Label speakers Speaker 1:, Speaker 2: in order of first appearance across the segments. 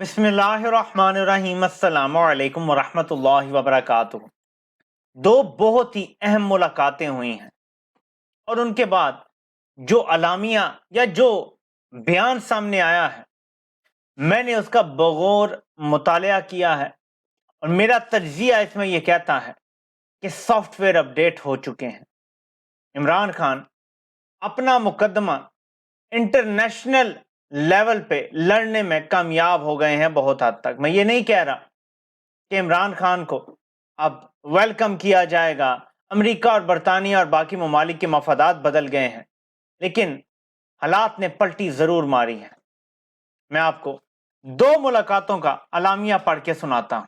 Speaker 1: بسم اللہ الرحمن الرحیم، السلام علیکم ورحمۃ اللہ وبرکاتہ۔ دو بہت ہی اہم ملاقاتیں ہوئی ہیں اور ان کے بعد جو اعلامیہ یا جو بیان سامنے آیا ہے، میں نے اس کا بغور مطالعہ کیا ہے اور میرا تجزیہ اس میں یہ کہتا ہے کہ سافٹ ویئر اپڈیٹ ہو چکے ہیں۔ عمران خان اپنا مقدمہ انٹرنیشنل لیول پہ لڑنے میں کامیاب ہو گئے ہیں بہت حد تک۔ میں یہ نہیں کہہ رہا کہ عمران خان کو اب ویلکم کیا جائے گا، امریکہ اور برطانیہ اور باقی ممالک کے مفادات بدل گئے ہیں، لیکن حالات نے پلٹی ضرور ماری ہے۔ میں آپ کو دو ملاقاتوں کا اعلامیہ پڑھ کے سناتا ہوں۔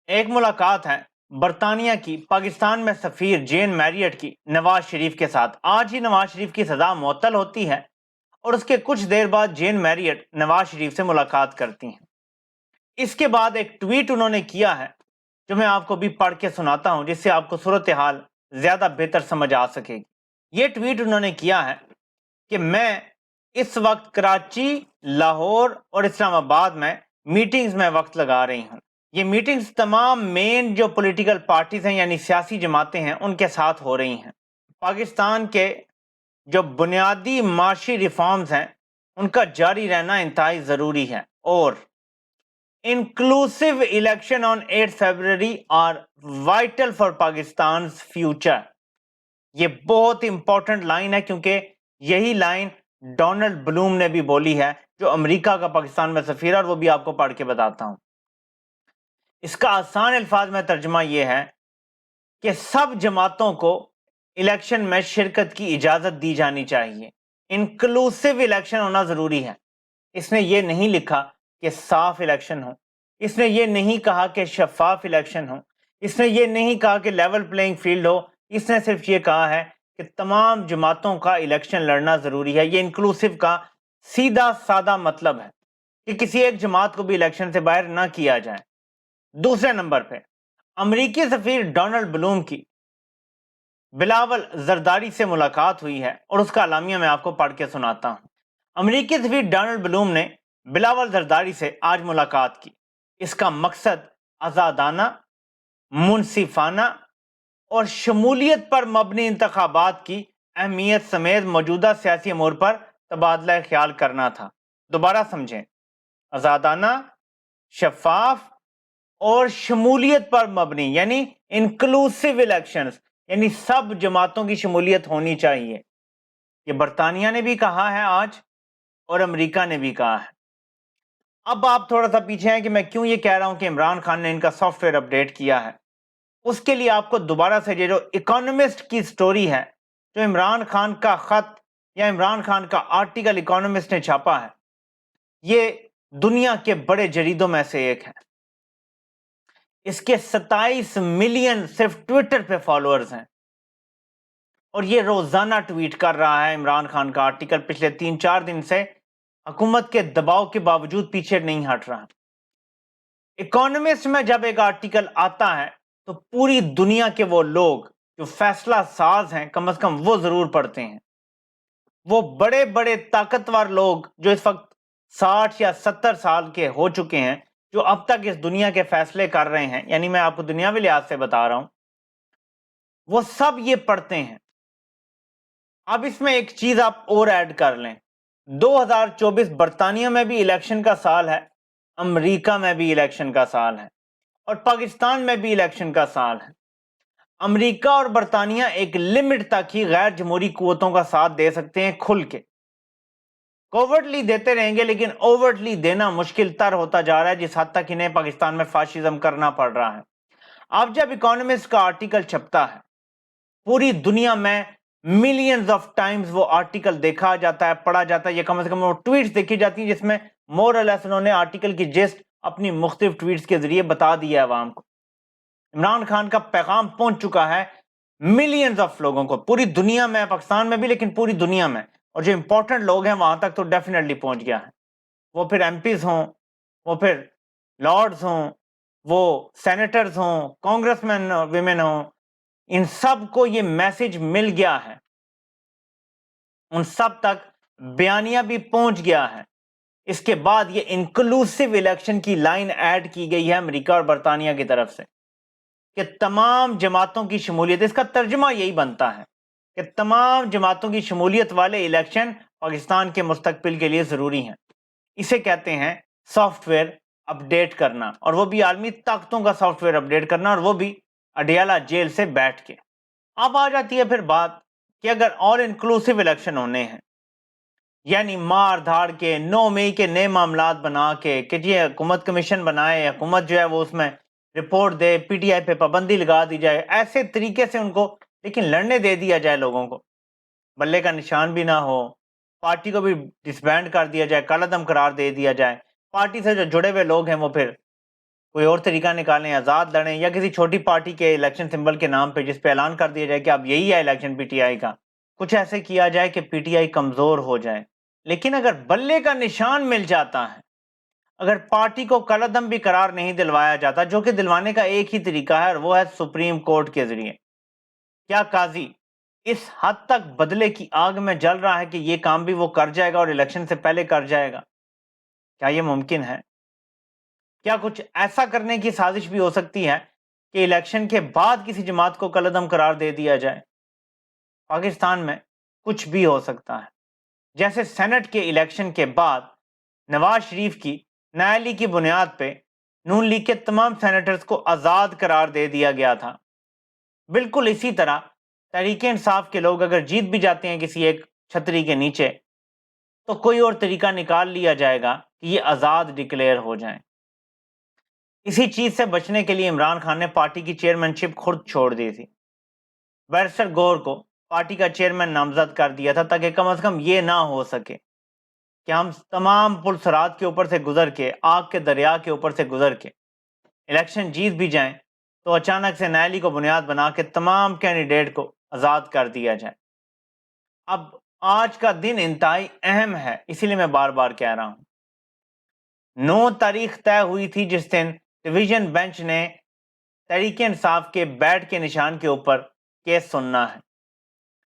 Speaker 1: ایک ملاقات ہے برطانیہ کی پاکستان میں سفیر جین میریٹ کی نواز شریف کے ساتھ۔ آج ہی نواز شریف کی سزا معطل ہوتی ہے اور اس کے کچھ دیر بعد جین میریٹ نواز شریف سے ملاقات کرتی ہیں۔ اس کے بعد ایک ٹویٹ انہوں نے کیا ہے جو میں آپ کو بھی پڑھ کے سناتا ہوں، جس سے آپ کو صورتحال زیادہ بہتر سمجھ آ سکے گی۔ یہ ٹویٹ انہوں نے کیا ہے کہ میں اس وقت کراچی، لاہور اور اسلام آباد میں میٹنگز میں وقت لگا رہی ہوں۔ یہ میٹنگز تمام مین جو پولیٹیکل پارٹیز ہیں یعنی سیاسی جماعتیں ہیں ان کے ساتھ ہو رہی ہیں۔ پاکستان کے جو بنیادی معاشی ریفارمز ہیں ان کا جاری رہنا انتہائی ضروری ہے، اور inclusive election on 8 February are vital for Pakistan's future۔ یہ بہت امپورٹنٹ لائن ہے کیونکہ یہی لائن ڈونلڈ بلوم نے بھی بولی ہے جو امریکہ کا پاکستان میں سفیر ہے، اور وہ بھی آپ کو پڑھ کے بتاتا ہوں۔ اس کا آسان الفاظ میں ترجمہ یہ ہے کہ سب جماعتوں کو الیکشن میں شرکت کی اجازت دی جانی چاہیے۔ انکلوسیو الیکشن ہونا ضروری ہے۔ اس نے یہ نہیں لکھا کہ صاف الیکشن ہو، اس نے یہ نہیں کہا کہ شفاف الیکشن ہو، اس نے یہ نہیں کہا کہ لیول پلینگ فیلڈ ہو، اس نے صرف یہ کہا ہے کہ تمام جماعتوں کا الیکشن لڑنا ضروری ہے۔ یہ انکلوسیو کا سیدھا سادہ مطلب ہے کہ کسی ایک جماعت کو بھی الیکشن سے باہر نہ کیا جائے۔ دوسرے نمبر پہ امریکی سفیر ڈونلڈ بلوم کی بلاول زرداری سے ملاقات ہوئی ہے اور اس کا اعلامیہ میں آپ کو پڑھ کے سناتا ہوں۔ امریکی سفیر ڈونلڈ بلوم نے بلاول زرداری سے آج ملاقات کی۔ اس کا مقصد آزادانہ، منصفانہ اور شمولیت پر مبنی انتخابات کی اہمیت سمیت موجودہ سیاسی امور پر تبادلہ خیال کرنا تھا۔ دوبارہ سمجھیں، آزادانہ، شفاف اور شمولیت پر مبنی یعنی انکلوسیو الیکشنز، یعنی سب جماعتوں کی شمولیت ہونی چاہیے۔ یہ برطانیہ نے بھی کہا ہے آج اور امریکہ نے بھی کہا ہے۔ اب آپ تھوڑا سا پیچھے ہیں کہ میں کیوں یہ کہہ رہا ہوں کہ عمران خان نے ان کا سافٹ ویئر اپڈیٹ کیا ہے۔ اس کے لیے آپ کو دوبارہ سے یہ جو اکانومسٹ کی سٹوری ہے، جو عمران خان کا خط یا عمران خان کا آرٹیکل اکانومسٹ نے چھاپا ہے، یہ دنیا کے بڑے جریدوں میں سے ایک ہے۔ اس کے 27 ملین صرف ٹویٹر پہ فالوورز ہیں، اور یہ روزانہ ٹویٹ کر رہا ہے عمران خان کا آرٹیکل۔ پچھلے 3-4 دن سے حکومت کے دباؤ کے باوجود پیچھے نہیں ہٹ رہا۔ اکانومسٹ میں جب ایک آرٹیکل آتا ہے تو پوری دنیا کے وہ لوگ جو فیصلہ ساز ہیں کم از کم وہ ضرور پڑھتے ہیں۔ وہ بڑے بڑے طاقتور لوگ جو اس وقت 60 یا 70 سال کے ہو چکے ہیں، جو اب تک اس دنیا کے فیصلے کر رہے ہیں، یعنی میں آپ کو دنیاوی لحاظ سے بتا رہا ہوں، وہ سب یہ پڑھتے ہیں۔ اب اس میں ایک چیز آپ اور ایڈ کر لیں، 2024 برطانیہ میں بھی الیکشن کا سال ہے، امریکہ میں بھی الیکشن کا سال ہے، اور پاکستان میں بھی الیکشن کا سال ہے۔ امریکہ اور برطانیہ ایک لمٹ تک ہی غیر جمہوری قوتوں کا ساتھ دے سکتے ہیں، کھل کے کوورٹلی دیتے رہیں گے، لیکن اوورٹلی دینا مشکل تر ہوتا جا رہا ہے، جس حد تک انہیں پاکستان میں فاشزم کرنا پڑ رہا ہے۔ اب جب اکانومسٹ کا آرٹیکل چھپتا ہے، پوری دنیا میں ملینز آف ٹائمز وہ آرٹیکل دیکھا جاتا ہے، پڑھا جاتا ہے، یہ کم از کم وہ ٹویٹس دیکھی جاتی ہیں جس میں مور اور لیس انہوں نے آرٹیکل کی جسٹ اپنی مختلف ٹویٹس کے ذریعے بتا دی ہے عوام کو۔ عمران خان کا پیغام پہنچ چکا ہے ملینز آف لوگوں کو، پوری دنیا میں، پاکستان میں بھی لیکن پوری دنیا میں، اور جو امپورٹنٹ لوگ ہیں وہاں تک تو ڈیفینیٹلی پہنچ گیا ہے۔ وہ پھر ایم پیز ہوں، وہ پھر لارڈز ہوں، وہ سینیٹرز ہوں، کانگریس مین ویمن ہوں، ان سب کو یہ میسج مل گیا ہے، ان سب تک بیانیہ بھی پہنچ گیا ہے اس کے بعد یہ انکلوسیو الیکشن کی لائن ایڈ کی گئی ہے امریکہ اور برطانیہ کی طرف سے کہ تمام جماعتوں کی شمولیت، اس کا ترجمہ یہی بنتا ہے کہ تمام جماعتوں کی شمولیت والے الیکشن پاکستان کے مستقبل کے لیے ضروری ہیں۔ اسے کہتے ہیں سافٹ ویئر اپڈیٹ کرنا، اور وہ بھی عالمی طاقتوں کا سافٹ ویئر اپڈیٹ کرنا، اور وہ بھی اڈیالہ جیل سے بیٹھ کے۔ اب آ جاتی ہے پھر بات کہ اگر آل انکلوسیو الیکشن ہونے ہیں، یعنی مار دھاڑ کے 9 مئی کے نئے معاملات بنا کے کہ جی حکومت کمیشن بنائے، حکومت جو ہے وہ اس میں report they, P T I پہ پابندی لگا دی جائے، ایسے طریقے سے ان کو لیکن لڑنے دے دیا جائے، لوگوں کو بلے کا نشان بھی نہ ہو، پارٹی کو بھی ڈسبینڈ کر دیا جائے، کالعدم قرار دے دیا جائے، پارٹی سے جو جڑے ہوئے لوگ ہیں وہ پھر کوئی اور طریقہ نکالیں، آزاد لڑیں، یا کسی چھوٹی پارٹی کے الیکشن سمبل کے نام پہ جس پہ اعلان کر دیا جائے کہ اب یہی ہے الیکشن پی ٹی آئی کا، کچھ ایسے کیا جائے کہ پی ٹی آئی کمزور ہو جائے۔ لیکن اگر بلے کا نشان مل جاتا ہے، اگر پارٹی کو کالعدم بھی قرار نہیں دلوایا جاتا، جو کہ دلوانے کا ایک ہی طریقہ ہے اور وہ ہے سپریم کورٹ کے ذریعے، کیا قاضی اس حد تک بدلے کی آگ میں جل رہا ہے کہ یہ کام بھی وہ کر جائے گا اور الیکشن سے پہلے کر جائے گا؟ کیا یہ ممکن ہے؟ کیا کچھ ایسا کرنے کی سازش بھی ہو سکتی ہے کہ الیکشن کے بعد کسی جماعت کو کالعدم قرار دے دیا جائے؟ پاکستان میں کچھ بھی ہو سکتا ہے۔ جیسے سینٹ کے الیکشن کے بعد نواز شریف کی نااہلی کی بنیاد پہ نون لیگ کے تمام سینیٹرز کو آزاد قرار دے دیا گیا تھا، بالکل اسی طرح تحریک انصاف کے لوگ اگر جیت بھی جاتے ہیں کسی ایک چھتری کے نیچے تو کوئی اور طریقہ نکال لیا جائے گا کہ یہ آزاد ڈکلیئر ہو جائیں۔ اسی چیز سے بچنے کے لیے عمران خان نے پارٹی کی چیئرمین شپ خود چھوڑ دی تھی، بیرسٹر گور کو پارٹی کا چیئرمین نامزد کر دیا تھا تاکہ کم از کم یہ نہ ہو سکے کہ ہم تمام پلسرات کے اوپر سے گزر کے، آگ کے دریا کے اوپر سے گزر کے الیکشن جیت بھی جائیں تو اچانک سے نااہلی کو بنیاد بنا کے تمام کینڈیڈیٹ کو آزاد کر دیا جائے۔ اب آج کا دن انتہائی اہم ہے، اسی لیے میں بار بار کہہ رہا ہوں 9 تاریخ طے ہوئی تھی جس دن ڈویژن بینچ نے تحریک انصاف کے بیٹ کے نشان کے اوپر کیس سننا ہے۔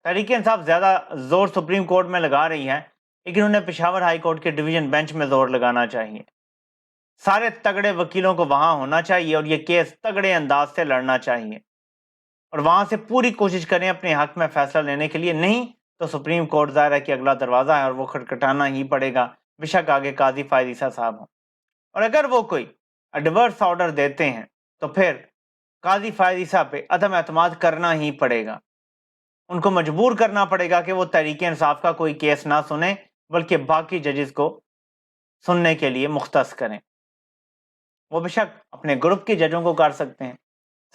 Speaker 1: تحریک انصاف زیادہ زور سپریم کورٹ میں لگا رہی ہے، لیکن انہیں پشاور ہائی کورٹ کے ڈویژن بینچ میں زور لگانا چاہیے۔ سارے تگڑے وکیلوں کو وہاں ہونا چاہیے اور یہ کیس تگڑے انداز سے لڑنا چاہیے، اور وہاں سے پوری کوشش کریں اپنے حق میں فیصلہ لینے کے لیے۔ نہیں تو سپریم کورٹ ظاہر ہے کہ اگلا دروازہ ہے اور وہ کھٹکھٹانا ہی پڑے گا، بے شک آگے قاضی فائز عیسیٰ صاحب ہوں، اور اگر وہ کوئی ایڈورس آرڈر دیتے ہیں تو پھر قاضی فائز عیسیٰ پہ عدم اعتماد کرنا ہی پڑے گا، ان کو مجبور کرنا پڑے گا کہ وہ تحریک انصاف کا کوئی کیس نہ سنیں بلکہ باقی ججز کو سننے کے لیے مختص کریں۔ وہ بے شک اپنے گروپ کے ججوں کو کر سکتے ہیں،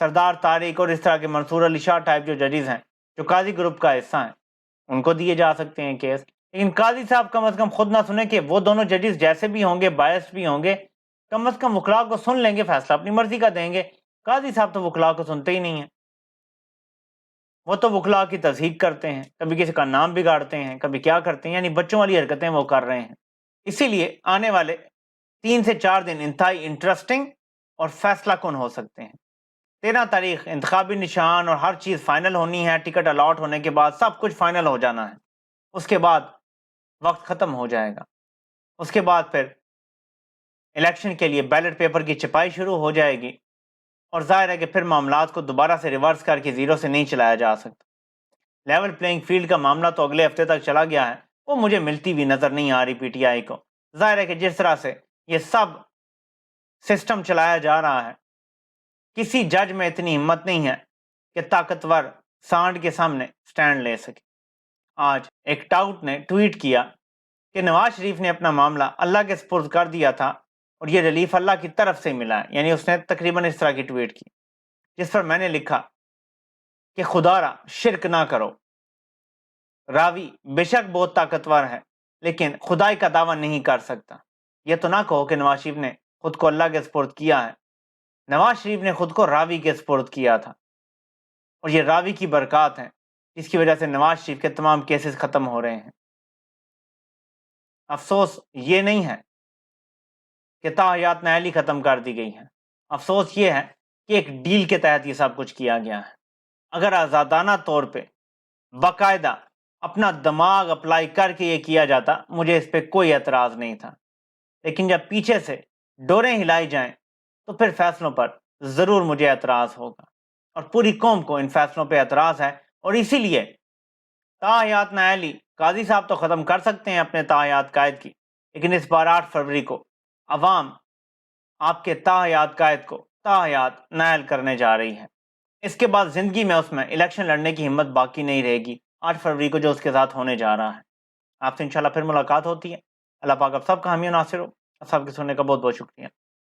Speaker 1: سردار طارق اور اس طرح کے منصور علی شاہ ٹائپ جو ججز ہیں جو قاضی گروپ کا حصہ ہیں ان کو دیے جا سکتے ہیں کیس، لیکن قاضی صاحب کم از کم خود نہ سنیں کہ وہ دونوں ججز جیسے بھی ہوں گے، بائسڈ بھی ہوں گے، کم از کم وکلاء کو سن لیں گے، فیصلہ اپنی مرضی کا دیں گے۔ قاضی صاحب تو وکلاء کو سنتے ہی نہیں ہیں، وہ تو وکلاء کی تصحیح کرتے ہیں، کبھی کسی کا نام بگاڑتے ہیں، کبھی کیا کرتے ہیں، یعنی بچوں والی حرکتیں وہ کر رہے ہیں۔ اسی لیے آنے والے 3 سے 4 دن انتہائی انٹرسٹنگ اور فیصلہ کن ہو سکتے ہیں۔ 13 تاریخ انتخابی نشان اور ہر چیز فائنل ہونی ہے، ٹکٹ الاٹ ہونے کے بعد سب کچھ فائنل ہو جانا ہے، اس کے بعد وقت ختم ہو جائے گا، اس کے بعد پھر الیکشن کے لیے بیلٹ پیپر کی چھپائی شروع ہو جائے گی، اور ظاہر ہے کہ پھر معاملات کو دوبارہ سے ریورس کر کے زیرو سے نہیں چلایا جا سکتا۔ لیول پلینگ فیلڈ کا معاملہ تو اگلے ہفتے تک چلا گیا ہے، وہ مجھے ملتی بھی نظر نہیں آ رہی پی ٹی آئی کو۔ ظاہر ہے کہ جس طرح سے یہ سب سسٹم چلایا جا رہا ہے، کسی جج میں اتنی ہمت نہیں ہے کہ طاقتور سانڈ کے سامنے سٹینڈ لے سکے۔ آج ایک ٹاؤٹ نے ٹویٹ کیا کہ نواز شریف نے اپنا معاملہ اللہ کے سپرد کر دیا تھا اور یہ ریلیف اللہ کی طرف سے ملا ہے، یعنی اس نے تقریباً اس طرح کی ٹویٹ کی، جس پر میں نے لکھا کہ خدا را شرک نہ کرو، راوی بے شک بہت طاقتور ہے لیکن خدائی کا دعویٰ نہیں کر سکتا۔ یہ تو نہ کہو کہ نواز شریف نے خود کو اللہ کے سپرد کیا ہے، نواز شریف نے خود کو راوی کے سپرد کیا تھا، اور یہ راوی کی برکات ہیں جس کی وجہ سے نواز شریف کے تمام کیسز ختم ہو رہے ہیں۔ افسوس یہ نہیں ہے کہ تاحیات نااہلی ختم کر دی گئی ہے، افسوس یہ ہے کہ ایک ڈیل کے تحت یہ سب کچھ کیا گیا ہے۔ اگر آزادانہ طور پہ باقاعدہ اپنا دماغ اپلائی کر کے یہ کیا جاتا، مجھے اس پہ کوئی اعتراض نہیں تھا، لیکن جب پیچھے سے ڈوریں ہلائی جائیں تو پھر فیصلوں پر ضرور مجھے اعتراض ہوگا، اور پوری قوم کو ان فیصلوں پہ اعتراض ہے، اور اسی لیے تاحیات نااہلی قاضی صاحب تو ختم کر سکتے ہیں اپنے تاحیات قائد کی، لیکن اس بار 8 فروری کو عوام آپ کے تاحیات قائد کو تاحیات نائل کرنے جا رہی ہے۔ اس کے بعد زندگی میں اس میں الیکشن لڑنے کی ہمت باقی نہیں رہے گی 8 فروری کو جو اس کے ساتھ ہونے جا رہا ہے۔ آپ سے انشاءاللہ پھر ملاقات ہوتی ہے۔ اللہ پاک آپ سب کا حامی و ناصر ہو۔ آپ سب کے سننے کا بہت بہت شکریہ۔